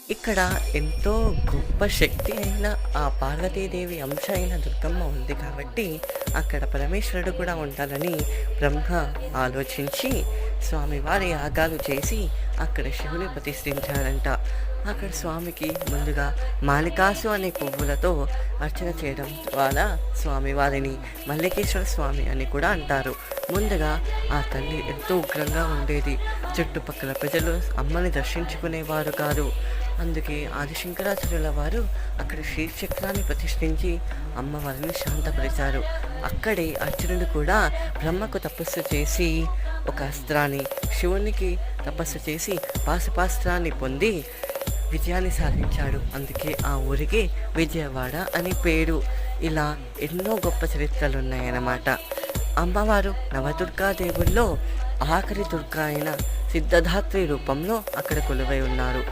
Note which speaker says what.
Speaker 1: ఇక్కడ ఎంతో గొప్ప శక్తి అయిన ఆ పార్వతీదేవి అంశ అయిన దుర్గమ్మ ఉంది కాబట్టి అక్కడ పరమేశ్వరుడు కూడా ఉండాలని బ్రహ్మ ఆలోచించి స్వామివారి యాగాలు చేసి అక్కడ శివుని ప్రతిష్ఠించారంట. అక్కడ స్వామికి ముందుగా మాలికాసు అనే పువ్వులతో అర్చన చేయడం ద్వారా స్వామివారిని మల్లికేశ్వర స్వామి అని కూడా అంటారు. ముందుగా ఆ తల్లి ఎంతో ఉగ్రంగా ఉండేది. చుట్టుపక్కల ప్రజలు అమ్మని దర్శించుకునేవారు కాదు. అందుకే ఆదిశంకరాచార్యుల వారు అక్కడ శ్రీచక్రాన్ని ప్రతిష్ఠించి అమ్మవారిని శాంతపరిచారు. అక్కడే అర్జునుడు కూడా బ్రహ్మకు తపస్సు చేసి ఒక అస్త్రాన్ని, శివునికి తపస్సు చేసి పాశుపాస్త్రాన్ని పొంది విజయాన్ని సాధించాడు. అందుకే ఆ ఊరికి విజయవాడ అని పేరు. ఇలా ఎన్నో గొప్ప చరిత్రలు ఉన్నాయన్నమాట. అమ్మవారు నవదుర్గాదేవుల్లో ఆఖరి దుర్గా అయిన సిద్ధధాత్రి రూపంలో అక్కడ కొలువై ఉన్నారు.